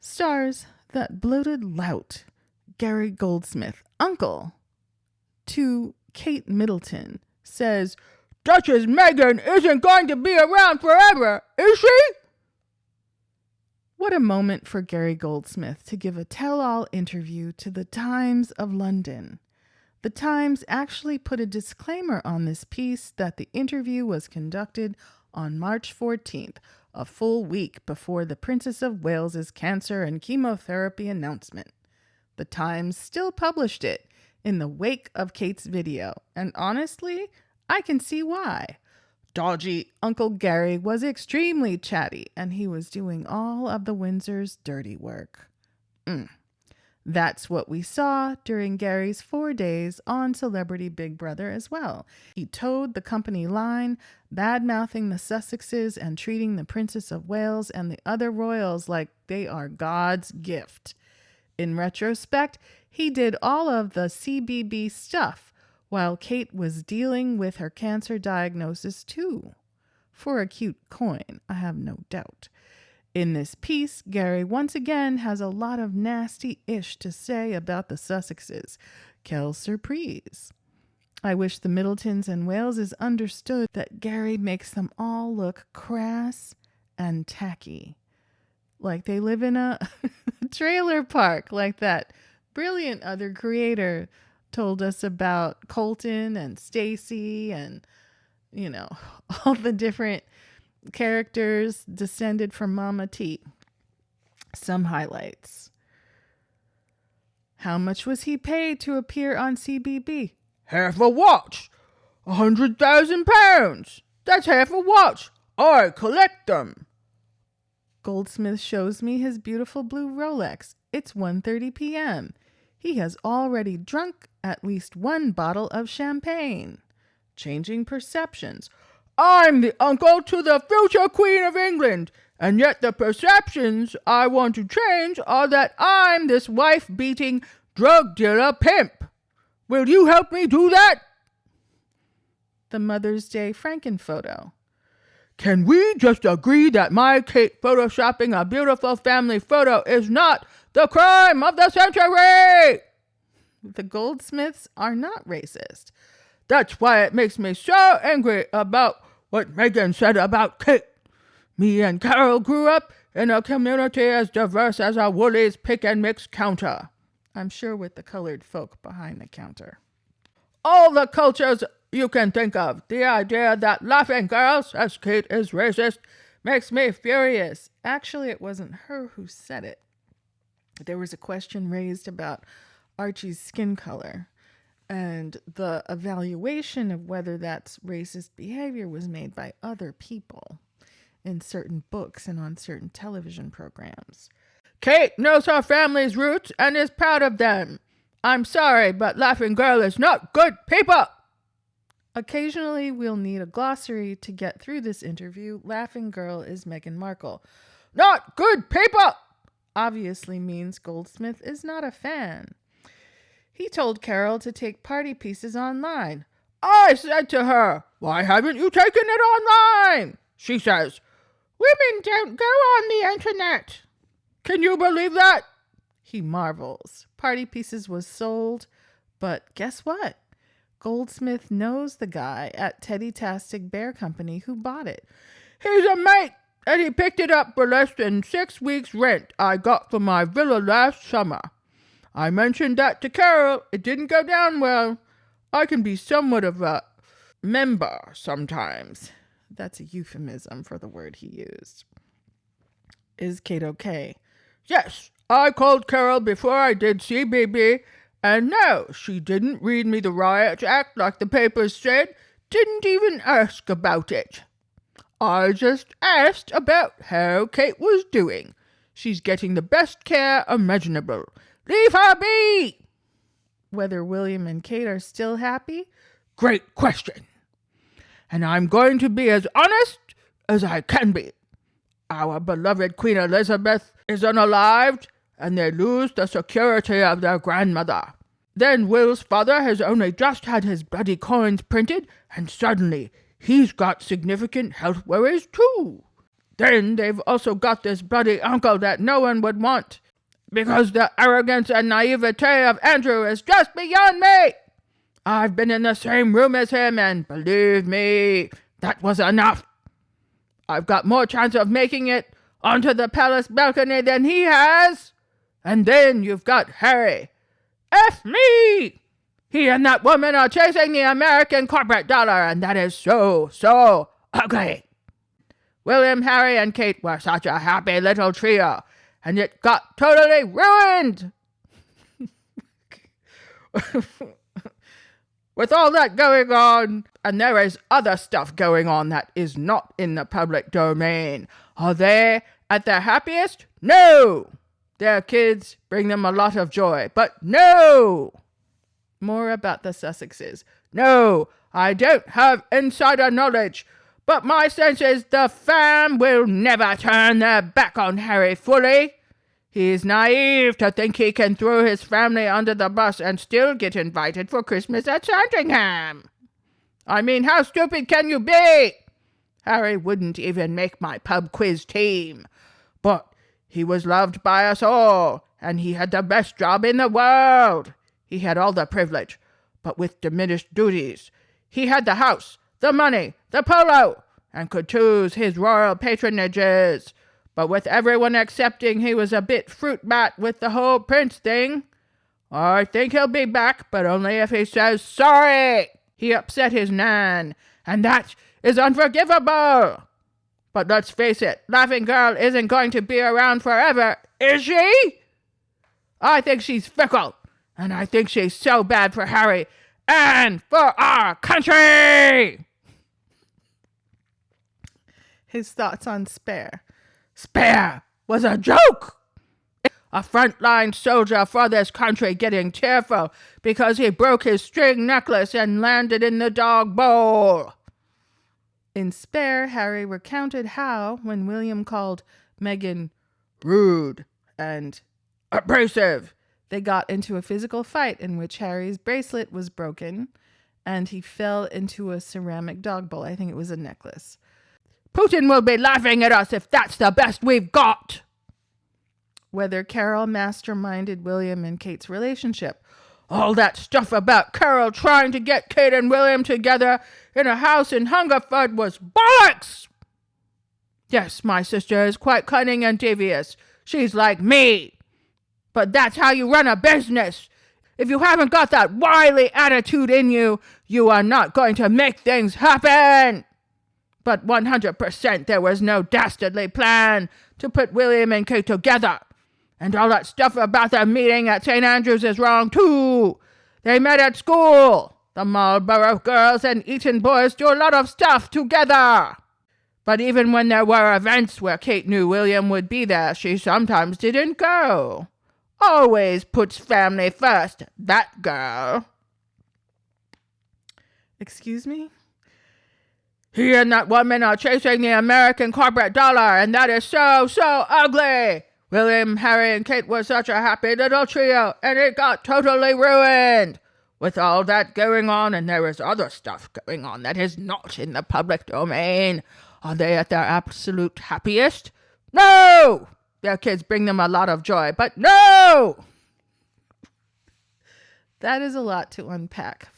stars that bloated lout, Gary Goldsmith, uncle to KateMiddleton, says, Duchess Meghan isn't going to be around forever, is she? What a moment for Gary Goldsmith to give a tell-all interview to the Times of London. The Times actually put a disclaimer on this piece that the interview was conducted on March 14th, a full week before the Princess of Wales's cancer and chemotherapy announcement. The Times still published it in the wake of Kate's video, and honestly, I can see why. Dodgy Uncle Gary was extremely chatty, and he was doing all of the Windsor's dirty work. That's what we saw during Gary's 4 days on Celebrity Big Brother as well. He towed the company line, bad-mouthing the Sussexes and treating the Princess of Wales and the other royals like they are God's gift. In retrospect, he did all of the CBB stuff while Kate was dealing with her cancer diagnosis too. For a cute coin, I have no doubt. In this piece, Gary once again has a lot of nasty-ish to say about the Sussexes. Quelle surprise. I wish the Middletons and Waleses understood that Gary makes them all look crass and tacky. Like they live in a trailer park, like that brilliant other creator told us about Colton and Stacy and, all the different characters descended from Mama T. Some highlights. How much was he paid to appear on CBB? Half a watch. £100,000. That's half a watch. I collect them. Goldsmith shows me his beautiful blue Rolex. It's 1:30 p.m. He has already drunk at least one bottle of champagne. Changing perceptions. I'm the uncle to the future Queen of England, and yet the perceptions I want to change are that I'm this wife-beating drug dealer pimp. Will you help me do that? The Mother's Day Franken photo. Can we just agree that my Kate photoshopping a beautiful family photo is not the crime of the century? The Goldsmiths are not racist. That's why it makes me so angry about what Meghan said about Kate. Me and Carol grew up in a community as diverse as a Woolies pick and mix counter. I'm sure with the colored folk behind the counter. All the cultures you can think of. The idea that Laughing Girl says Kate is racist makes me furious. Actually, it wasn't her who said it. There was a question raised about Archie's skin color, and the evaluation of whether that's racist behavior was made by other people in certain books and on certain television programs. Kate knows her family's roots and is proud of them. I'm sorry, but Laughing Girl is not good people. Occasionally, we'll need a glossary to get through this interview. Laughing Girl is Meghanmarkle. Not good people! Obviously means Goldsmith is not a fan. He told Carol to take party pieces online. I said to her, why haven't you taken it online? She says, women don't go on the internet. Can you believe that? He marvels. Party Pieces was sold, but guess what? Goldsmith knows the guy at Teddy-tastic Bear Company who bought it. He's a mate, and he picked it up for less than 6 weeks' rent I got for my villa last summer. I mentioned that to Carol. It didn't go down well. I can be somewhat of a member sometimes. That's a euphemism for the word he used. Is Kate okay? Yes, I called Carol before I did CBB, and no, she didn't read me the Riot Act like the papers said, didn't even ask about it. I just asked about how Kate was doing. She's getting the best care imaginable. Leave her be! Whether William and Kate are still happy? Great question. And I'm going to be as honest as I can be. Our beloved Queen Elizabeth is unalived, and they lose the security of their grandmother. Then Will's father has only just had his bloody coins printed, and suddenly he's got significant health worries too. then they've also got this bloody uncle that no one would want, because the arrogance and naivete of Andrew is just beyond me. I've been in the same room as him, and believe me, that was enough. I've got more chance of making it onto the palace balcony than he has. And then you've got Harry. F me! He and that woman are chasing the American corporate dollar, and that is so ugly. William, Harry, and Kate were such a happy little trio, and it got totally ruined. With all that going on, and there is other stuff going on that is not in the public domain. Are they at their happiest? No! Their kids bring them a lot of joy, but no! More about the Sussexes. No, I don't have insider knowledge, but my sense is the fam will never turn their back on Harry fully. He's naive to think he can throw his family under the bus and still get invited for Christmas at Sandringham. I mean, how stupid can you be? Harry wouldn't even make my pub quiz team. But he was loved by us all, and he had the best job in the world. He had all the privilege, but with diminished duties. He had the house, the money, the polo, and could choose his royal patronages. But with everyone accepting he was a bit fruit bat with the whole prince thing. I think he'll be back, but only if he says sorry. He upset his nan, and that is unforgivable. But let's face it, Laughing Girl isn't going to be around forever, is she? I think she's fickle, and I think she's so bad for Harry and for our country. His thoughts on Spare. Spare was a joke. A frontline soldier for this country getting tearful because he broke his string necklace and landed in the dog bowl. In Spare, Harry recounted how, when William called Meghan rude and abrasive, they got into a physical fight in which Harry's bracelet was broken and he fell into a ceramic dog bowl. I think it was a necklace. Putin will be laughing at us if that's the best we've got. Whether Carol masterminded William and Kate's relationship. All that stuff about Carol trying to get Kate and William together in a house in Hungerford was bollocks. Yes, my sister is quite cunning and devious. She's like me. But that's how you run a business. If you haven't got that wily attitude in you, you are not going to make things happen. But 100% there was no dastardly plan to put William and Kate together. And all that stuff about their meeting at St. Andrews is wrong, too. They met at school. The Marlborough girls and Eton boys do a lot of stuff together. But even when there were events where Kate knew William would be there, she sometimes didn't go. Always puts family first, that girl. Excuse me? He and that woman are chasing the American corporate dollar, and that is so ugly. William, Harry, and Kate were such a happy little trio, and it got totally ruined. With all that going on, and there is other stuff going on that is not in the public domain. Are they at their absolute happiest? No! Their kids bring them a lot of joy, but no! That is a lot to unpack.